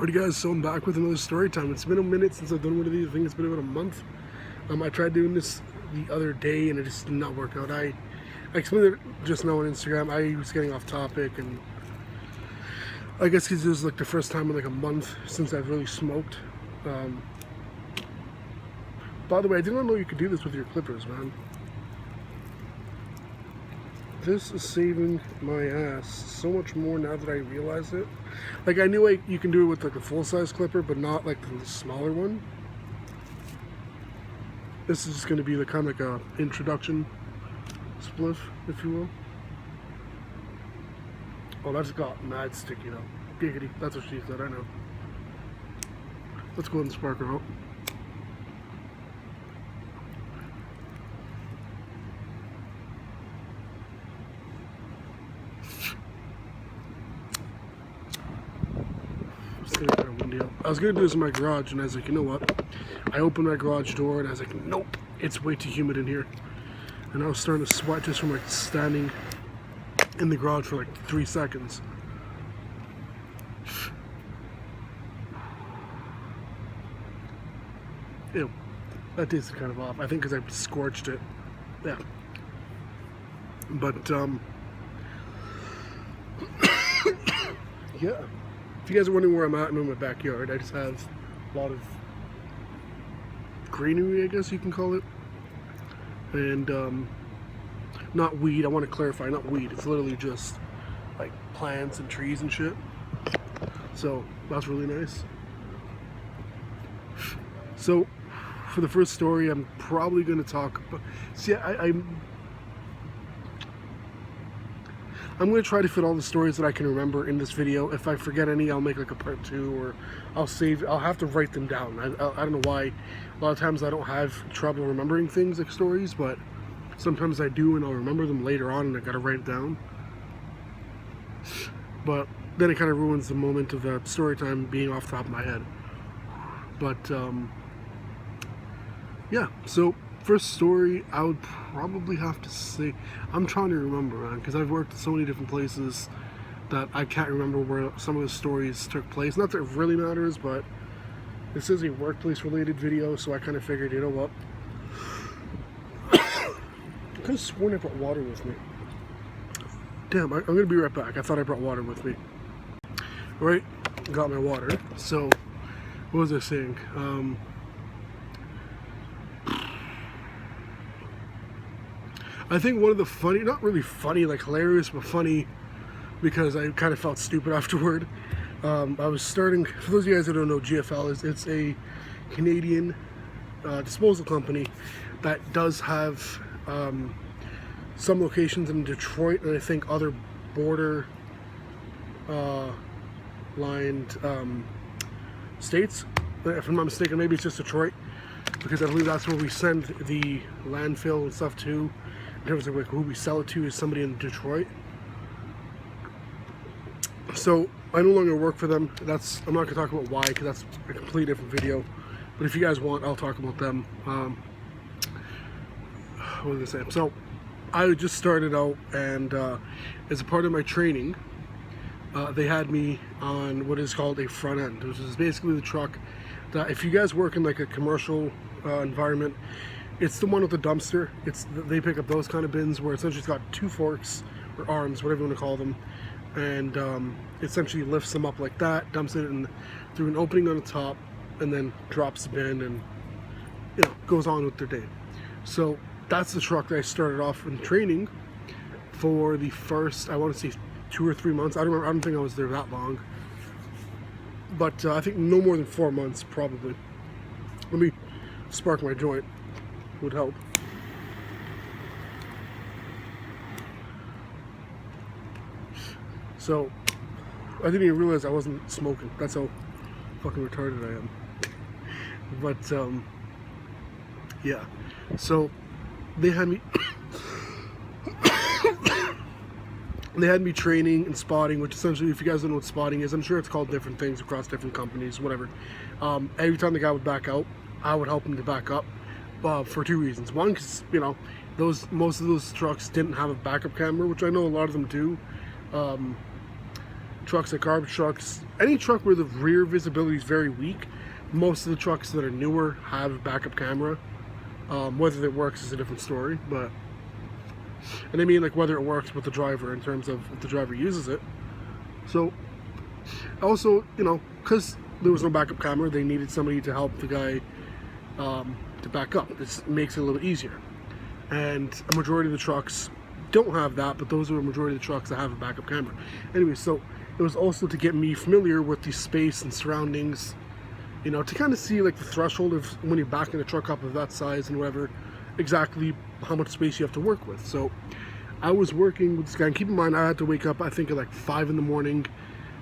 Alright guys, so I'm back with another story time. It's been a minute since I've done one of these. I think it's been about a month. I tried doing this the other day and it just did not work out. I explained it just now on Instagram. I was getting off topic, and I guess because it was like the first time in like a month since I've really smoked. By the way, I did not know you could do this with your clippers, man. This is saving my ass so much more now that I realize it. Like, I knew you can do it with like a full-size clipper, but not like the smaller one. This is just going to be the kind of like a introduction spliff, if you will. Oh, that's got mad sticky though. Giggity, that's what she said, I know. Let's go ahead and spark her out. I was gonna do this in my garage, and I was like, you know what? I opened my garage door, and I was like, nope, it's way too humid in here. And I was starting to sweat just from like standing in the garage for like 3 seconds. Ew, that tasted kind of off. I think because I scorched it. Yeah. But yeah. If you guys are wondering where I'm at, I'm in my backyard. I just have a lot of greenery, I guess you can call it. And not weed, I want to clarify, not weed. It's literally just like plants and trees and shit. So that's really nice. So for the first story, I'm probably going to talk about... See, I'm going to try to fit all the stories that I can remember in this video. If I forget any, I'll make like a part 2, or I'll have to write them down. I don't know why. A lot of times I don't have trouble remembering things like stories, but sometimes I do, and I'll remember them later on and I got to write it down. But then it kind of ruins the moment of the story time being off the top of my head. But yeah, so first story, I would probably have to say, I'm trying to remember, man, because I've worked at so many different places that I can't remember where some of the stories took place. Not that it really matters, but this is a workplace related video, so I kind of figured, you know what, I could have sworn I brought water with me. Damn, I'm gonna be right back. I thought I brought water with me. Alright, got my water. So what was I saying? I think one of the funny, not really funny, like hilarious, but funny, because I kind of felt stupid afterward. I was starting, for those of you guys that don't know, GFL it's a Canadian disposal company that does have some locations in Detroit, and I think other border lined states. If I'm not mistaken, maybe it's just Detroit, because I believe that's where we send the landfill and stuff to. In terms of like who we sell it to is somebody in Detroit. So I no longer work for them. I'm not gonna talk about why, because that's a completely different video. But if you guys want, I'll talk about them. What was I saying? So I just started out, and as a part of my training, they had me on what is called a front end, which is basically the truck that, if you guys work in like a commercial environment, it's the one with the dumpster. They pick up those kind of bins where essentially it's got 2 forks or arms, whatever you want to call them, and essentially lifts them up like that, dumps it in through an opening on the top, and then drops the bin, and goes on with their day. So that's the truck that I started off in training for the first, I want to say 2 or 3 months. I don't think I was there that long, but I think no more than 4 months probably. Let me spark my joint. Would help. So I didn't even realize I wasn't smoking. That's how fucking retarded I am. But yeah. So they had me they had me training and spotting, which essentially, if you guys don't know what spotting is, I'm sure it's called different things across different companies, whatever. Every time the guy would back out, I would help him to back up. For 2 reasons. One, because most of those trucks didn't have a backup camera, which I know a lot of them do. trucks like garbage trucks, any truck where the rear visibility is very weak. Most of the trucks that are newer have a backup camera. Whether it works is a different story, but, and I mean like whether it works with the driver in terms of if the driver uses it. So also, you know, because there was no backup camera, they needed somebody to help the guy to back up. This makes it a little bit easier. And a majority of the trucks don't have that, but those are a majority of the trucks that have a backup camera. Anyway, so it was also to get me familiar with the space and surroundings, you know, to kind of see like the threshold of when you're backing a truck up of that size and whatever, exactly how much space you have to work with. So I was working with this guy, and keep in mind I had to wake up I think at like 5 in the morning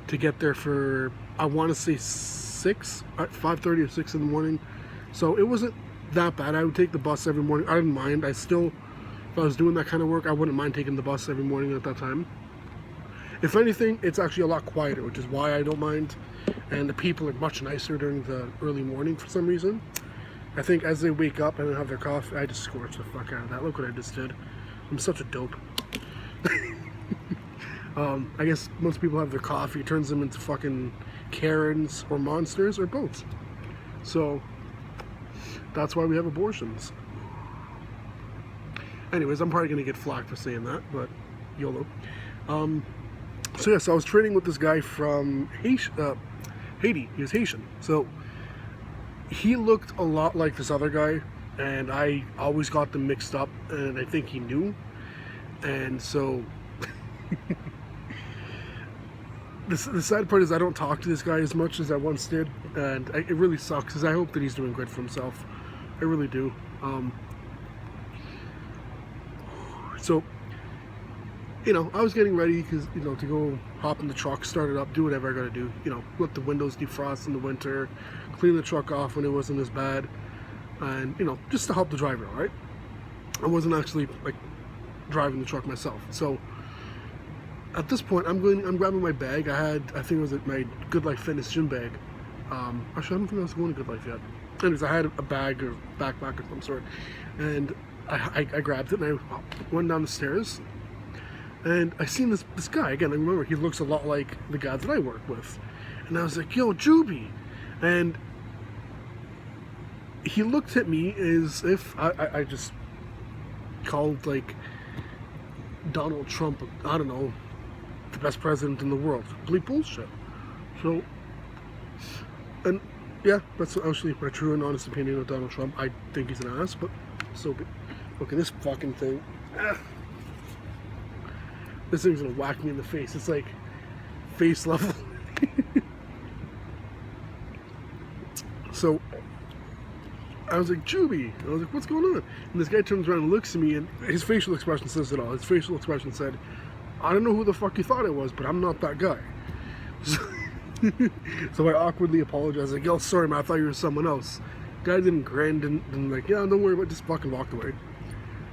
to get there for, I want to say 5:30 or 6 in the morning. So it wasn't that bad. I would take the bus every morning. I didn't mind. I still, if I was doing that kind of work, I wouldn't mind taking the bus every morning at that time. If anything, it's actually a lot quieter, which is why I don't mind. And the people are much nicer during the early morning for some reason. I think as they wake up and have their coffee, I just scorch the fuck out of that. Look what I just did. I'm such a dope. I guess most people have their coffee, turns them into fucking Karens or monsters or both. So that's why we have abortions. Anyways, I'm probably gonna get flack for saying that, but YOLO. So yes, I was training with this guy from Haiti. He was Haitian. So he looked a lot like this other guy, and I always got them mixed up, and I think he knew. And so the sad part is I don't talk to this guy as much as I once did, and it really sucks because I hope that he's doing good for himself. I really do. So, you know, I was getting ready because, you know, to go hop in the truck, start it up, do whatever I gotta do. You know, let the windows defrost in the winter, clean the truck off when it wasn't as bad, and, you know, just to help the driver, all right? I wasn't actually, like, driving the truck myself. So at this point, I'm grabbing my bag. I think it was my Good Life Fitness gym bag. Actually, I don't think I was going to Good Life yet. Anyways, I had a bag or backpack of some sort, and I grabbed it and I went down the stairs, and I seen this guy again. I remember he looks a lot like the guy that I work with, and I was like, "Yo, Juby," and he looked at me as if I just called like Donald Trump, I don't know, the best president in the world. Complete bullshit. So, and yeah, that's actually my true and honest opinion of Donald Trump. I think he's an ass, but so be. Look at this fucking thing. This thing's gonna whack me in the face. It's like face level. So I was like, Juby. I was like, what's going on? And this guy turns around and looks at me, and his facial expression says it all. His facial expression said, I don't know who the fuck you thought it was, but I'm not that guy. So I awkwardly apologized. Like, yo, sorry, man, I thought you were someone else. Guy didn't grin, didn't like, yeah, don't worry about it, just fucking walked away.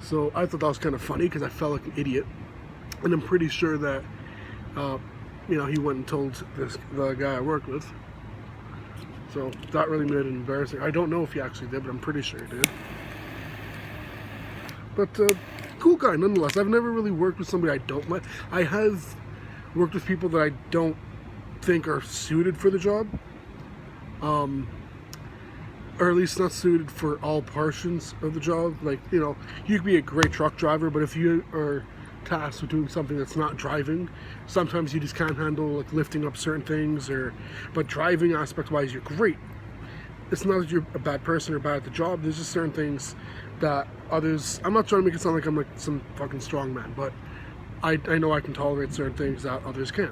So I thought that was kind of funny because I felt like an idiot. And I'm pretty sure that, you know, he went and told the guy I worked with. So that really made it embarrassing. I don't know if he actually did, but I'm pretty sure he did. But cool guy nonetheless. I've never really worked with somebody I don't like. I have worked with people that I don't think are suited for the job. Or at least not suited for all portions of the job. Like, you know, you could be a great truck driver, but if you are tasked with doing something that's not driving, sometimes you just can't handle like lifting up certain things, but driving aspect wise you're great. It's not that you're a bad person or bad at the job, there's just certain things that others, I'm not trying to make it sound like I'm like some fucking strong man, but I know I can tolerate certain things that others can't.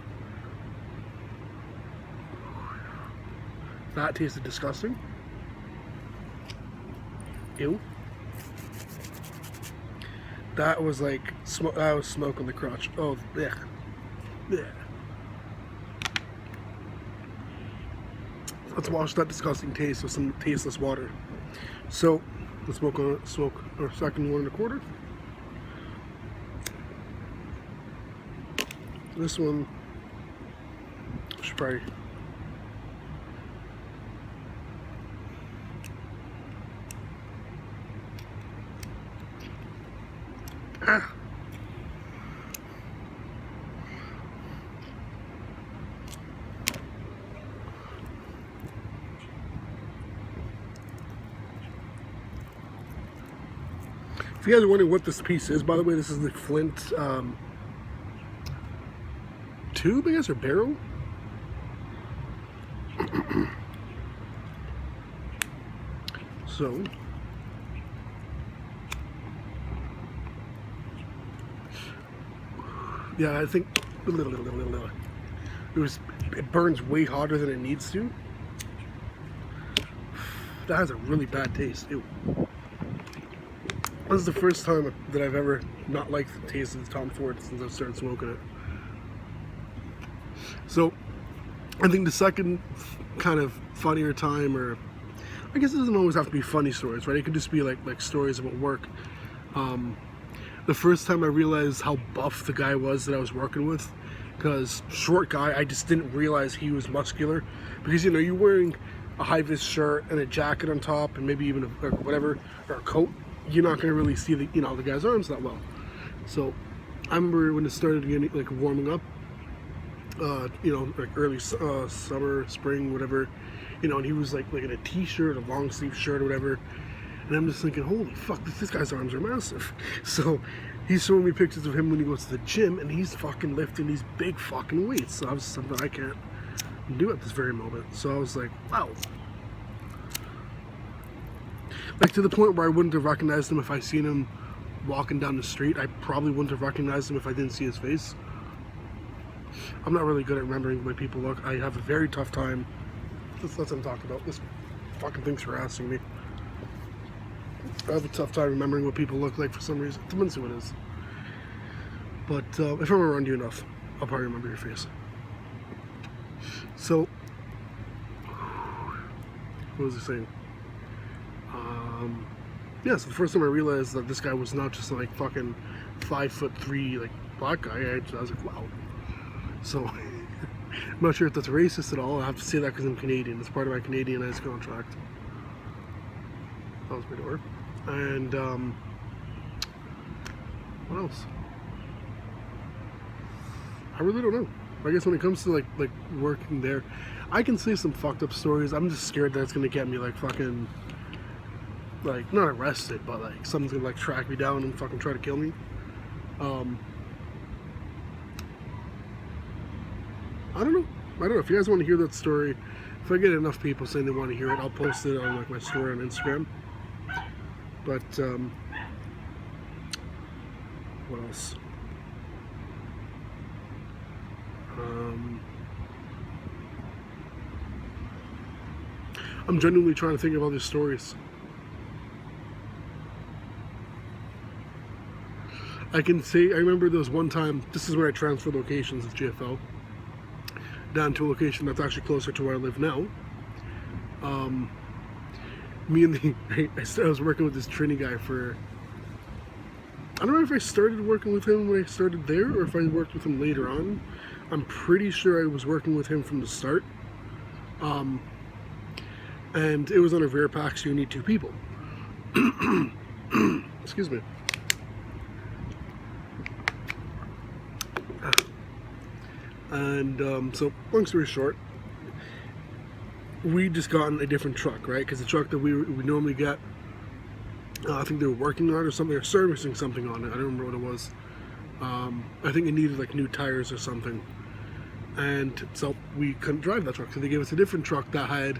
That tasted disgusting. Ew. That was like that was smoke on the crotch. Oh, yeah. Yeah. Let's wash that disgusting taste with some tasteless water. So let's smoke our second 1 1/4. This one should probably. If you guys are wondering what this piece is, by the way, this is the flint tube, I guess, or barrel. So, yeah, I think it burns way hotter than it needs to. That has a really bad taste. Ew. This is the first time that I've ever not liked the taste of the Tom Ford since I started smoking it. So, I think the second kind of funnier time, or I guess it doesn't always have to be funny stories, right? It could just be like stories about work. The first time I realized how buff the guy was that I was working with, because short guy, I just didn't realize he was muscular, because you're wearing a high-vis shirt and a jacket on top, and maybe even or a coat. You're not going to really see the guy's arms that well. So I remember when it started getting like warming up, like early summer, spring, whatever, and he was like in a t-shirt, a long sleeve shirt or whatever, and I'm just thinking, holy fuck, this guy's arms are massive. So he's showing me pictures of him when he goes to the gym, and he's fucking lifting these big fucking weights. So I was something I can't do at this very moment. So I was like, wow. Like, to the point where I wouldn't have recognized him if I seen him walking down the street. I probably wouldn't have recognized him if I didn't see his face. I'm not really good at remembering the way people look. I have a very tough time. That's what I'm talking about. This fucking thing's harassing me. I have a tough time remembering what people look like for some reason. Depends who it is. But if I'm around you enough, I'll probably remember your face. So, what was I saying? Yeah, so the first time I realized that this guy was not just like fucking 5'3" like black guy, I was like, wow. So I'm not sure if that's racist at all. I have to say that because I'm Canadian. It's part of my Canadianized contract. That was my door. And what else? I really don't know. I guess when it comes to like working there, I can say some fucked up stories. I'm just scared that it's gonna get me like fucking, like, not arrested, but like someone's gonna like track me down and fucking try to kill me. I don't know. If you guys want to hear that story, if I get enough people saying they want to hear it, I'll post it on like my story on Instagram. But what else? I'm genuinely trying to think of other stories. I can say, I remember there was one time, this is where I transferred locations of GFL, down to a location that's actually closer to where I live now. I was working with this Trini guy for, I don't know if I started working with him when I started there, or if I worked with him later on. I'm pretty sure I was working with him from the start. And it was on a rare pack, so you need 2 people. Excuse me. And so, long story short, we just gotten a different truck, right? Because the truck that we normally get, I think they were working on it or something, or servicing something on it. I don't remember what it was. I think it needed like new tires or something. And so we couldn't drive that truck. So they gave us a different truck that had,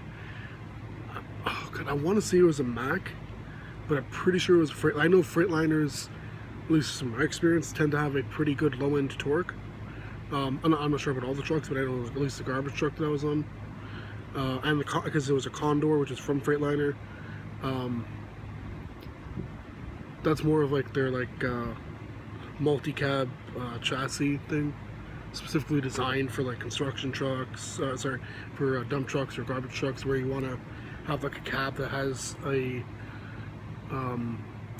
oh God, I want to say it was a Mack, but I'm pretty sure it was a Freight. I know Freightliners, at least from my experience, tend to have a pretty good low-end torque. I'm not sure about all the trucks, but I know at least the garbage truck that I was on. And because it was a Condor, which is from Freightliner. That's more of like their multi-cab chassis thing, specifically designed for like construction trucks, for dump trucks or garbage trucks, where you want to have like a cab that has a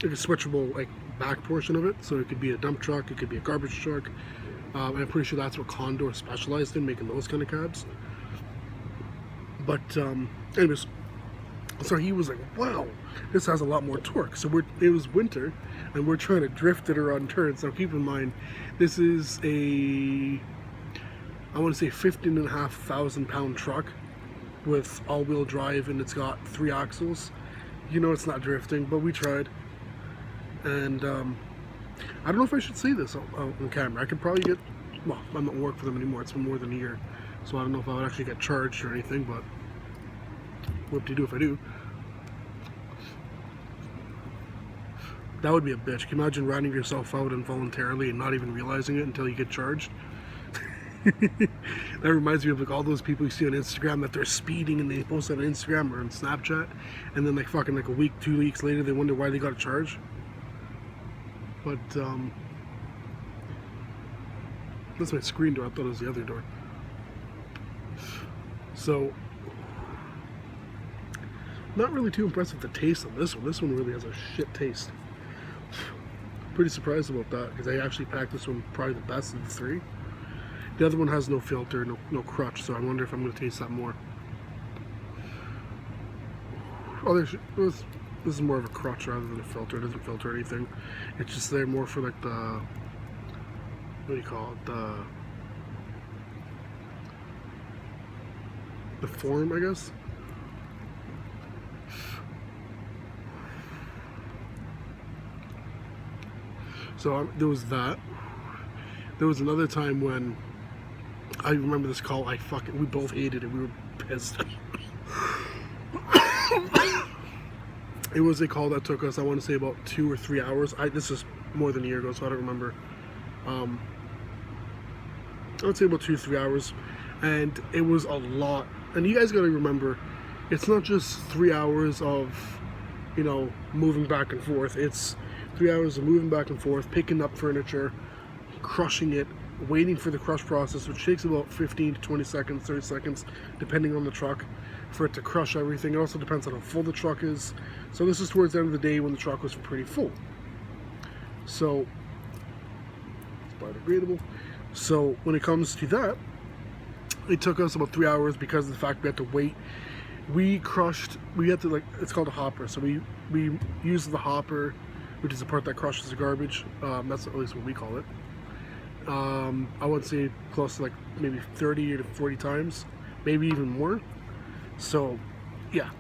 switchable like back portion of it. So it could be a dump truck, it could be a garbage truck. And I'm pretty sure that's what Condor specialized in, making those kind of cabs. But anyways, so he was like, wow, this has a lot more torque. So it was winter, and we're trying to drift it around turns. Now keep in mind, this is I want to say 15,500 pound truck with all-wheel drive, and it's got 3 axles. It's not drifting, but we tried. And I don't know if I should say this on camera. I could probably get, well, I'm not working for them anymore. It's been more than a year. So I don't know if I would actually get charged or anything, but what to do if I do? That would be a bitch. Can you imagine ratting yourself out involuntarily and not even realizing it until you get charged? That reminds me of like all those people you see on Instagram that they're speeding and they post it on Instagram or on Snapchat, and then like fucking like a week, 2 weeks later they wonder why they got a charge. But that's my screen door. I thought it was the other door. So not really too impressed with the taste of this one. This one really has a shit taste. Pretty surprised about that because I actually packed this one probably the best of the three. The other one has no filter, no crutch, so I wonder if I'm going to taste that more. Oh, this is more of a crutch rather than a filter. It doesn't filter anything. It's just there more for like the, what do you call it, the form, I guess. So there was that. There was another time when I remember this call. We both hated it. We were pissed. It was a call that took us, I want to say, about 2 or 3 hours. This is more than a year ago, so I don't remember. I would say about 2 or 3 hours, and it was a lot. And you guys got to remember, it's not just 3 hours of, moving back and forth. It's 3 hours of moving back and forth, picking up furniture, crushing it, waiting for the crush process, which takes about 15 to 20 seconds, 30 seconds, depending on the truck, for it to crush everything. It also depends on how full the truck is. So this is towards the end of the day when the truck was pretty full. So it's biodegradable. So when it comes to that, it took us about 3 hours because of the fact we had to wait. We had to, it's called a hopper. So we used the hopper, which is the part that crushes the garbage. That's at least what we call it. I would say close to maybe 30 to 40 times, maybe even more. So, yeah.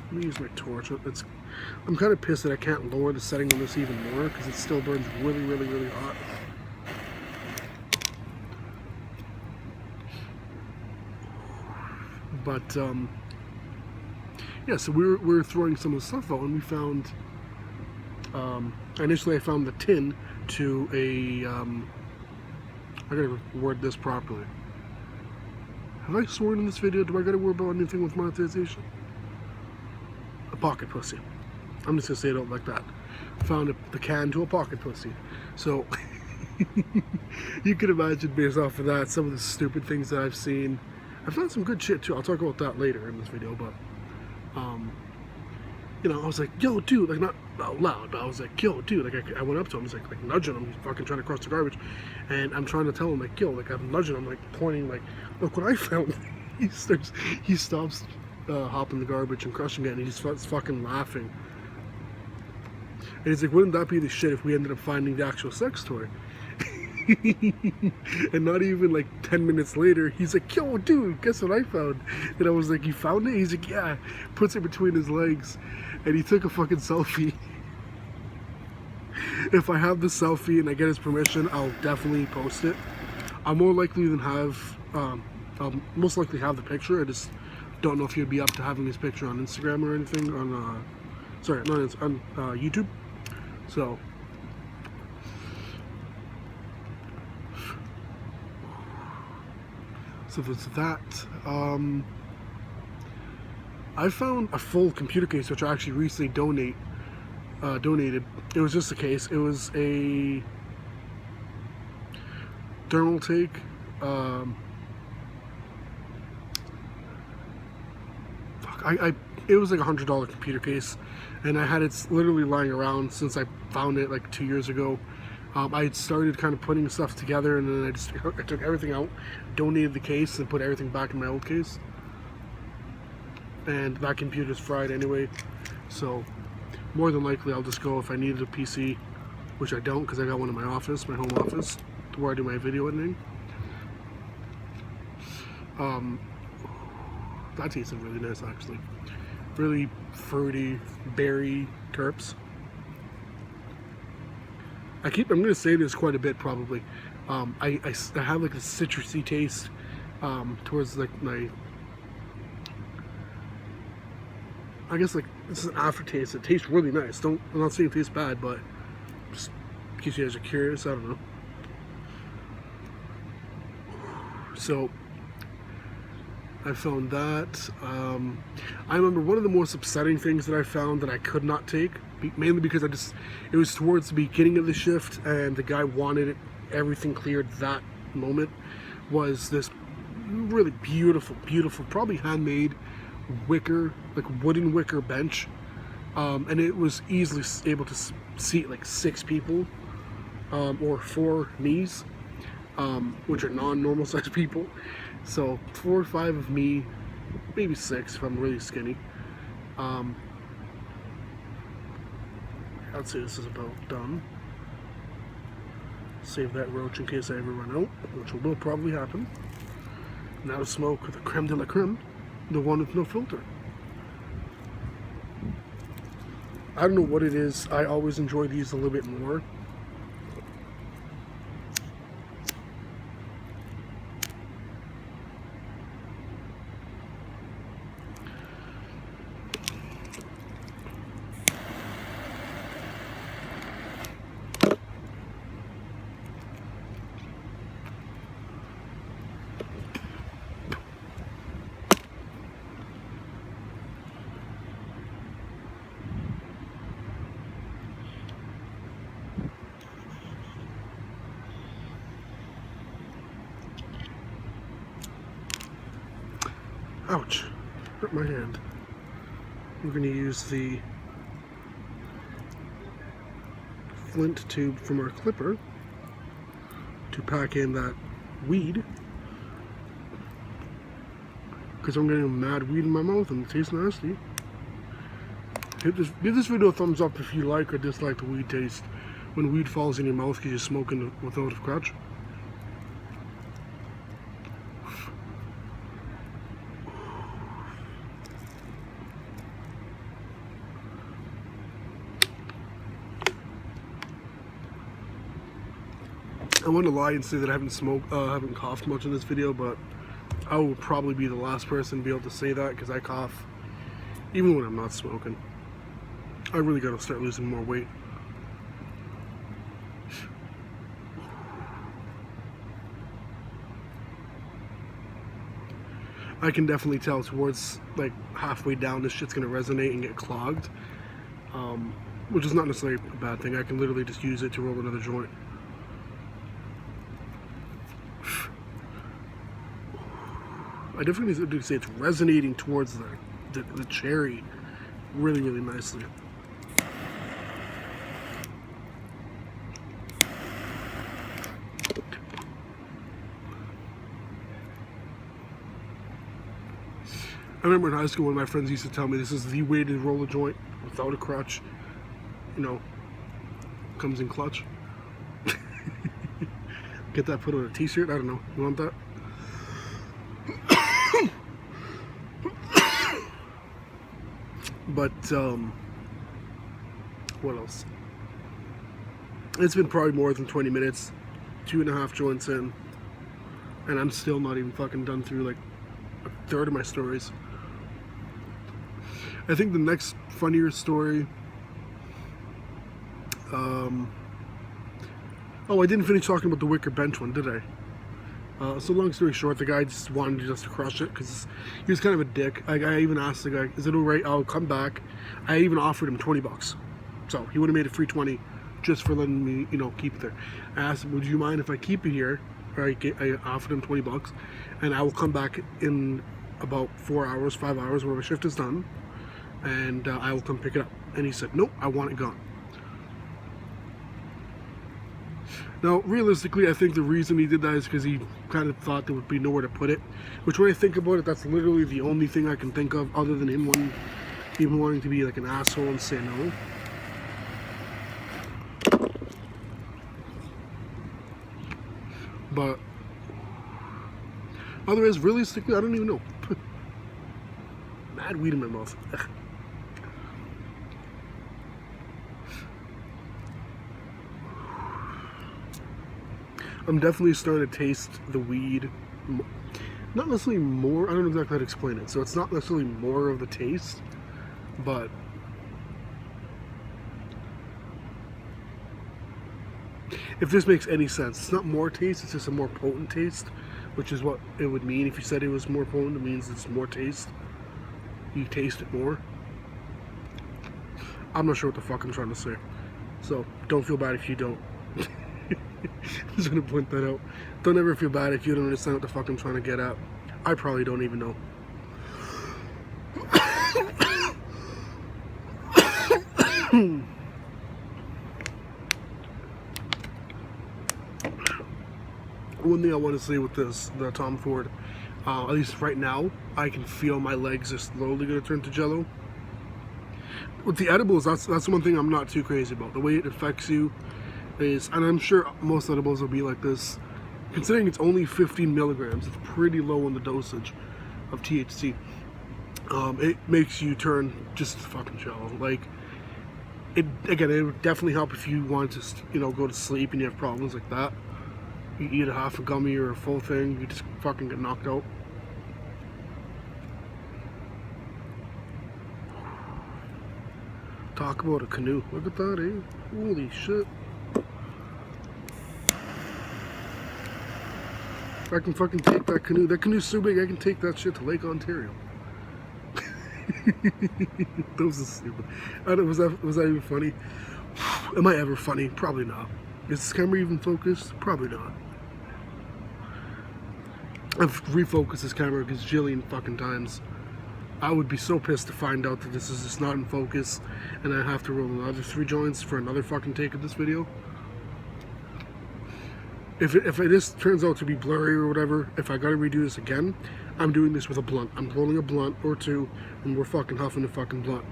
Let me use my torch. I'm kind of pissed that I can't lower the setting on this even more because it still burns really, really, really hot. But yeah. So we were throwing some of the stuff out, and we found. Initially, I found the tin to a. I gotta word this properly. Have I sworn in this video? Do I gotta worry about anything with monetization? A pocket pussy. I'm just gonna say it out like that. Found the can to a pocket pussy. So you can imagine based off of that some of the stupid things that I've seen. I found some good shit too. I'll talk about that later in this video, but I was like, yo, dude, not out loud, but I was like, yo, dude, I went up to him, I was like nudging him, he's fucking trying to cross the garbage, and I'm trying to tell him, yo, I'm nudging him, pointing, look what I found. He stops hopping the garbage and crushing it, and he just starts fucking laughing. And he's like, wouldn't that be the shit if we ended up finding the actual sex toy? And not even 10 minutes later, he's like, yo, dude, guess what I found? And I was like, you found it? He's like, yeah. Puts it between his legs, and he took a fucking selfie. If I have the selfie and I get his permission, I'll definitely post it. I'll more likely than I'll most likely have the picture. I just don't know if he'd be up to having his picture on Instagram or anything on on YouTube. So there's that. I found a full computer case, which I actually recently donated. It was just a case. It was a thermal take. It was like $100 computer case, and I had it literally lying around since I found it 2 years ago. I had started kind of putting stuff together, and then I took everything out, donated the case, and put everything back in my old case. And that computer's fried anyway, so more than likely I'll just go if I needed a PC, which I don't because I got one in my office, my home office, where I do my video editing. That tasted really nice actually. Really fruity, berry terps. I'm going to say this quite a bit probably. I have like a citrusy taste towards like my, I guess like this is an aftertaste. It tastes really nice. I'm not saying it tastes bad, but just in case you guys are curious, I don't know. So I found that. I remember one of the most upsetting things that I found that I could not take, mainly because it was towards the beginning of the shift and the guy wanted everything cleared that moment, was this really beautiful, probably handmade wicker, like wooden wicker bench. And it was easily able to seat like 6 people, or 4 knees, which are non-normal sized people. So 4 or 5 of me, maybe 6 if I'm really skinny. I'd say this is about done. Save that roach in case I ever run out, which will probably happen. Now to smoke the creme de la creme, the one with no filter. I don't know what it is. I always enjoy these a little bit more. Ouch, hurt my hand. We're going to use the flint tube from our clipper to pack in that weed, because I'm getting mad weed in my mouth and it tastes nasty. Give this video a thumbs up if you like or dislike the weed taste when weed falls in your mouth because you're smoking without a crutch. I want to lie and say that I haven't coughed much in this video, but I will probably be the last person to be able to say that because I cough even when I'm not smoking. I really got to start losing more weight. I can definitely tell towards like halfway down this shit's going to resonate and get clogged, which is not necessarily a bad thing. I can literally just use it to roll another joint. I definitely do say it's resonating towards the cherry really, really nicely. I remember in high school when my friends used to tell me this is the way to roll a joint without a crutch. You know, comes in clutch. Get that put on a t-shirt? I don't know. You want that? But, what else? It's been probably more than 20 minutes, 2.5 joints in, and I'm still not even fucking done through like a third of my stories. I think the next funnier story, oh, I didn't finish talking about the wicker bench one, did I? So long story short, the guy just wanted just to crush it because he was kind of a dick. I even asked the guy, is it alright? I'll come back. I even offered him $20. So he would have made it free 20 just for letting me, you know, keep it there. I asked him, would you mind if I keep it here? Or I offered him $20 and I will come back in about 4 hours, 5 hours when my shift is done and I will come pick it up. And he said, nope, I want it gone. Now, realistically, I think the reason he did that is because he kind of thought there would be nowhere to put it. Which, when I think about it, that's literally the only thing I can think of other than him wanting to be like an asshole and say no. But otherwise, realistically, I don't even know. Mad weed in my mouth. I'm definitely starting to taste the weed. Not necessarily more, I don't know exactly how to explain it. So it's not necessarily more of the taste, but if this makes any sense, it's not more taste, it's just a more potent taste, which is what it would mean if you said it was more potent. It means it's more taste. You taste it more. I'm not sure what the fuck I'm trying to say. So don't feel bad if you don't. I'm just gonna point that out. Don't ever feel bad if you don't understand what the fuck I'm trying to get at. I probably don't even know. One thing I want to say with this, the Tom Ford, at least right now, I can feel my legs are slowly going to turn to jello. With the edibles, that's one thing I'm not too crazy about. The way it affects you is, and I'm sure most edibles will be like this, considering it's only 15 milligrams, it's pretty low in the dosage of THC. It makes you turn just fucking jello. Like, it would definitely help if you want to, go to sleep and you have problems like that. You eat a half a gummy or a full thing, you just fucking get knocked out. Talk about a canoe. Look at that, eh? Holy shit. I can fucking take that canoe. That canoe's so big I can take that shit to Lake Ontario. That was stupid. I don't, was that even funny? Am I ever funny? Probably not. Is this camera even focused? Probably not. I've refocused this camera a gazillion fucking times. I would be so pissed to find out that this is just not in focus and I have to roll another 3 joints for another fucking take of this video. If it just turns out to be blurry or whatever, if I gotta redo this again, I'm doing this with a blunt. I'm rolling a blunt or 2 and we're fucking huffing a fucking blunt.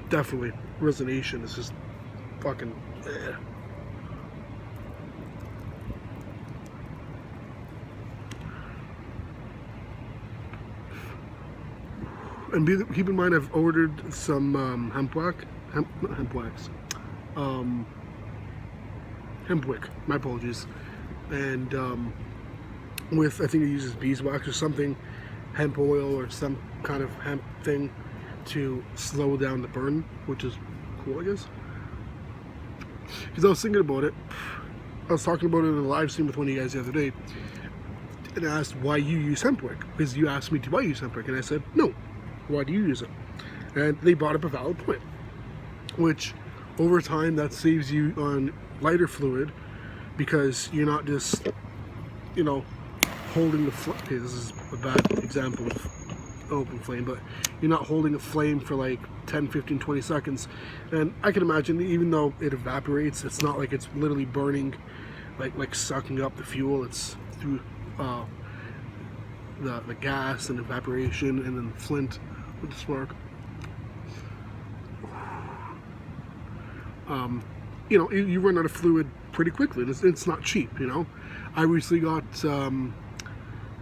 Definitely, resonation is just fucking And keep in mind, I've ordered some hemp wick. My apologies. And with, I think it uses beeswax or something, hemp oil or some kind of hemp thing to slow down the burn, which is cool, I guess. Because I was thinking about it. I was talking about it in a live stream with one of you guys the other day, and I asked why you use hemp wick, because you asked me, do I use hemp wick? And I said, no. Why do you use it? And they brought up a valid point, which over time that saves you on lighter fluid, because you're not just, holding the flame. Okay, this is a bad example of open flame, but you're not holding a flame for like 10, 15, 20 seconds. And I can imagine, even though it evaporates, it's not like it's literally burning, like sucking up the fuel. It's through the gas and evaporation and then the flint with the spark. You run out of fluid pretty quickly. It's not cheap, I recently got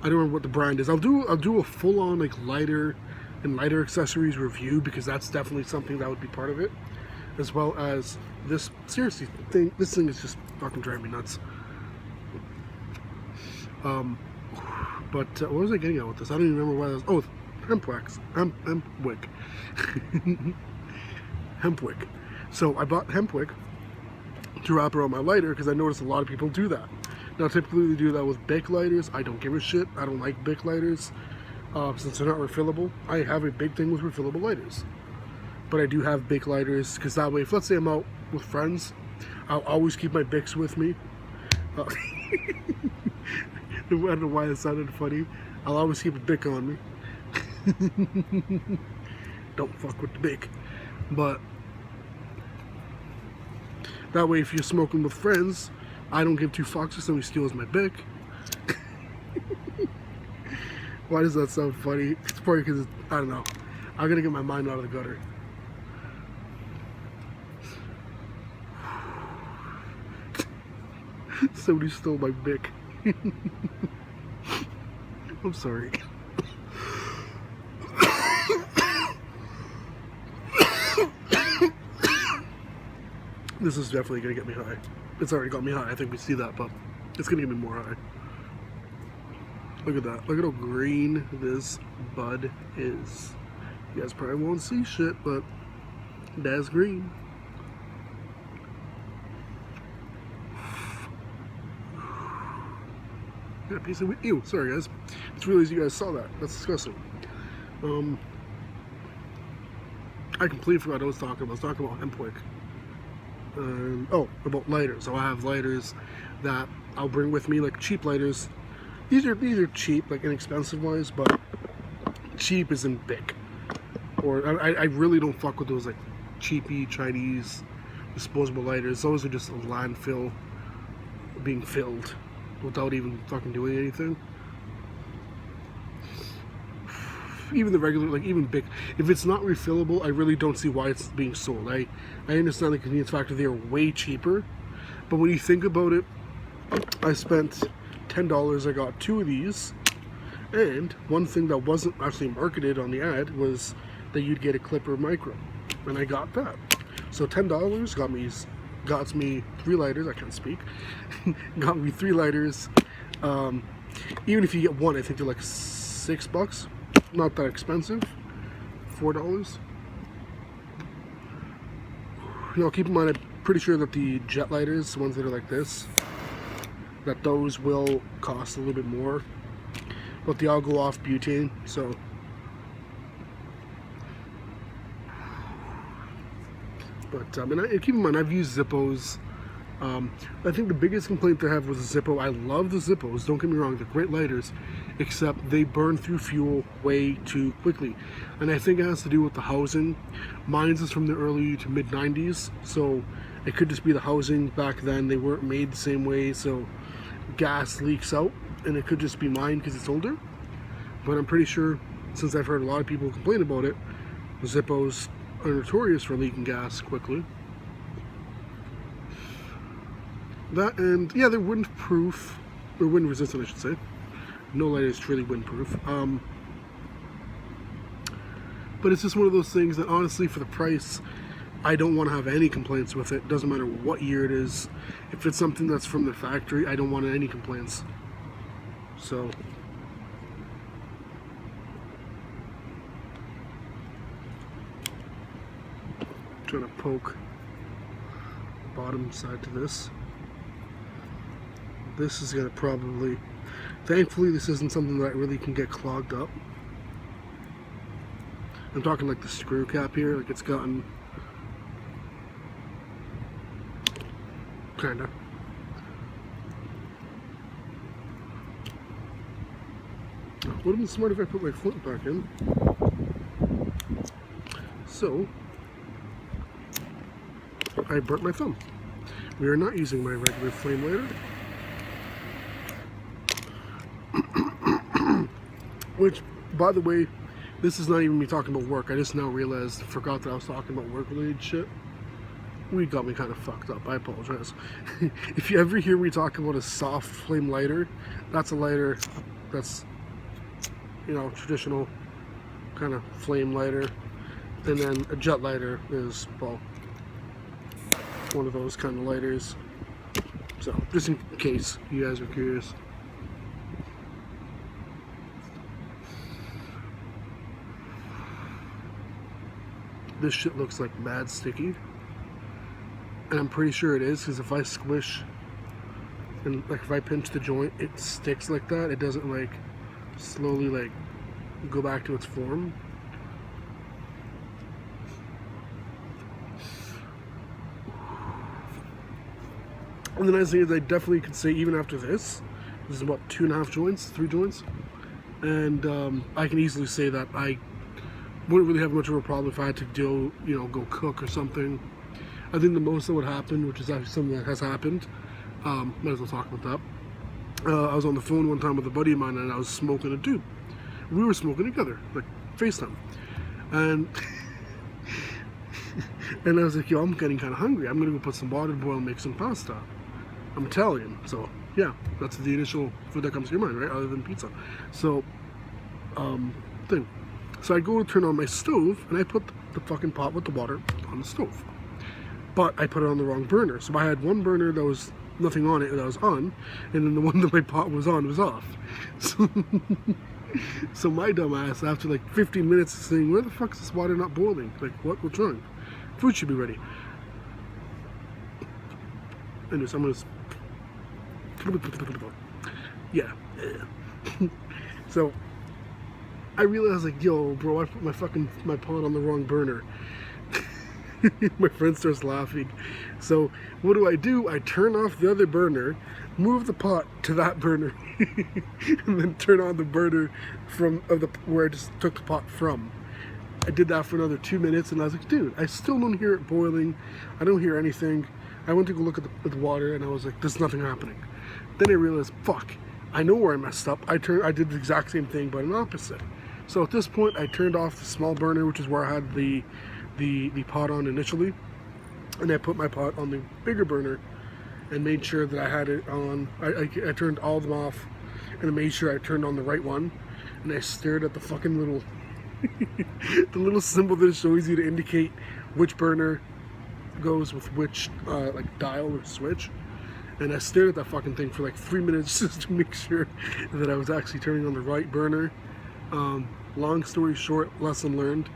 I don't remember what the brand is. I'll do a full-on like lighter and lighter accessories review, because that's definitely something that would be part of it, as well as this. Seriously, this thing is just fucking driving me nuts. But what was I getting at with this? I don't even remember why I was. Oh, hemp wax, hemp wick, hemp wick. So I bought hemp wick to wrap around my lighter, because I noticed a lot of people do that. Now, typically they do that with Bic lighters. I don't give a shit. I don't like Bic lighters, since they're not refillable. I have a big thing with refillable lighters, but I do have Bic lighters, because that way, if let's say I'm out with friends, I'll always keep my Bics with me. I don't know why that sounded funny. I'll always keep a Bic on me. Don't fuck with the Bic. But that way, if you're smoking with friends, I don't give 2 fucks if somebody steals my Bic. Why does that sound funny? It's probably because, I don't know. I'm gonna get my mind out of the gutter. Somebody stole my Bic. I'm sorry. This is definitely gonna get me high. It's already got me high. I think we see that, but it's gonna get me more high. Look at that. Look at how green this bud is. You guys probably won't see shit, but that's green. Got a piece of ew. Sorry, guys. It's realized you guys saw that. That's disgusting. I completely forgot what I was talking about. I was talking about hemp wick. Oh, about lighters. So I have lighters that I'll bring with me, like cheap lighters. These are cheap, like inexpensive wise, but cheap isn't big. Or I really don't fuck with those like cheapy Chinese disposable lighters. Those are just a landfill being filled without even fucking doing anything. Even the regular, like even big, if it's not refillable, I really don't see why it's being sold. I understand the convenience factor, they are way cheaper, but when you think about it, I spent $10, I got 2 of these, and one thing that wasn't actually marketed on the ad was that you'd get a Clipper Micro, and I got that. So $10 got me 3 lighters, I can't speak, got me 3 lighters. Even if you get one, I think they're like $6. Not that expensive. $4. You know, keep in mind, I'm pretty sure that the jet lighters, the ones that are like this, that those will cost a little bit more, but they all go off butane, so. But and keep in mind, I've used Zippos. I think the biggest complaint they have was the Zippo. I love the Zippos, don't get me wrong, they're great lighters, except they burn through fuel way too quickly. And I think it has to do with the housing. Mine's is from the early to mid 90s, so it could just be the housing back then. They weren't made the same way, so gas leaks out, and it could just be mine because it's older. But I'm pretty sure, since I've heard a lot of people complain about it, the Zippos are notorious for leaking gas quickly. That, and yeah, they're windproof, or wind resistant I should say. No light is truly windproof. But it's just one of those things that honestly, for the price, I don't want to have any complaints with it. Doesn't matter what year it is. If it's something that's from the factory, I don't want any complaints. So trying to poke the bottom side to this. This is gonna probably, thankfully this isn't something that really can get clogged up. I'm talking like the screw cap here, like it's gotten kinda. Would have been smart if I put my flint back in. So I burnt my thumb. We are not using my regular flame lighter. Which, by the way, this is not even me talking about work. I just now realized, forgot that I was talking about work-related shit. We got me kind of fucked up. I apologize. If you ever hear me talk about a soft flame lighter, that's a lighter that's, you know, traditional kind of flame lighter. And then a jet lighter is, well, one of those kind of lighters. So, just in case you guys are curious. This shit looks like mad sticky, and I'm pretty sure it is, because if I squish and like if I pinch the joint, it sticks like that. It doesn't like slowly like go back to its form. And the nice thing is, I definitely could say, even after this is about 2.5 joints, 3 joints, and I can easily say that I wouldn't really have much of a problem if I had to do, you know, go cook or something. I think the most that would happen, which is actually something that has happened, might as well talk about that. I was on the phone one time with a buddy of mine, and I was smoking a dude. We were smoking together, like FaceTime, and and I was like, yo, I'm getting kind of hungry. I'm gonna go put some water to boil and make some pasta. I'm Italian, so yeah, that's the initial food that comes to your mind, right? Other than pizza. So, thing. So I go to turn on my stove, and I put the fucking pot with the water on the stove. but I put it on the wrong burner. So I had one burner that was nothing on it that was on, and then the one that my pot was on was off. So, so my dumb ass, after like 15 minutes of saying, where the fuck is this water not boiling? Like, what's wrong? Food should be ready. Anyways, I'm gonna... Yeah. So, I realized, like, yo, bro, I put my pot on the wrong burner. My friend starts laughing. So what do? I turn off the other burner, move the pot to that burner, and then turn on the burner where I just took the pot from. I did that for another 2 minutes, and I was like, dude, I still don't hear it boiling. I don't hear anything. I went to go look at the water, and I was like, there's nothing happening. Then I realized, fuck, I know where I messed up. I did the exact same thing, but an opposite. So at this point, I turned off the small burner, which is where I had the pot on initially, and I put my pot on the bigger burner and made sure that I had it on. I turned all of them off, and I made sure I turned on the right one, and I stared at the fucking little the little symbol that shows you to indicate which burner goes with which like dial or switch, and I stared at that fucking thing for like 3 minutes just to make sure that I was actually turning on the right burner. Long story short, lesson learned: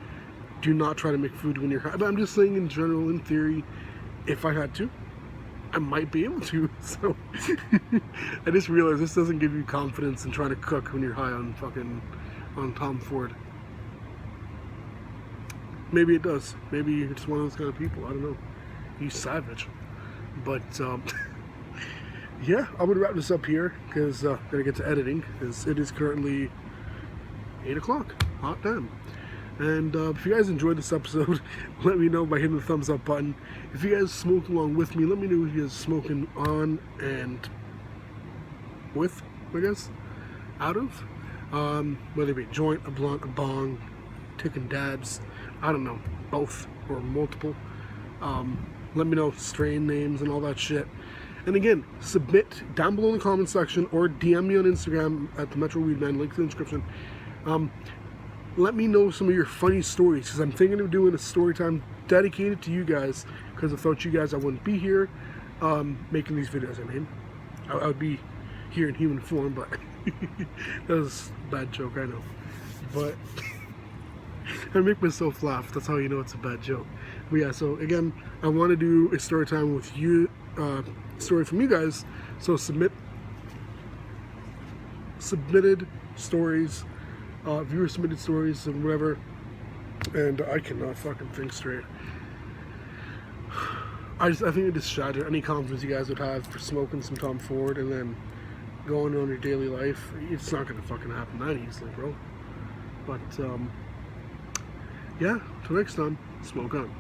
do not try to make food when you're high. But I'm just saying, in general, in theory, if I had to, I might be able to. So I just realized this doesn't give you confidence in trying to cook when you're high on Tom Ford. Maybe it does. Maybe you're just one of those kind of people. I don't know. You savage. But yeah, I'm gonna wrap this up here because I'm gonna get to editing, because it is currently 8 o'clock. Hot damn. And if you guys enjoyed this episode, let me know by hitting the thumbs up button. If you guys smoke along with me, let me know if you guys smoking on and with, I guess, out of. Whether it be a joint, a blunt, a bong, taking dabs, I don't know, both or multiple. Let me know strain names and all that shit. And again, submit down below in the comment section or DM me on Instagram at the Metro Weed Man, link in the description. Let me know some of your funny stories, because I'm thinking of doing a story time dedicated to you guys, because without you guys I wouldn't be here making these videos. I mean, I would be here in human form, but that was a bad joke, I know. But I make myself laugh. That's how you know it's a bad joke. But yeah, so again, I want to do a story time with you, story from you guys. So submitted stories, viewer submitted stories and whatever. And I cannot fucking think straight. I think it just shattered any confidence you guys would have for smoking some Tom Ford and then going on your daily life. It's not gonna fucking happen that easily, bro. But yeah, till next time, smoke on.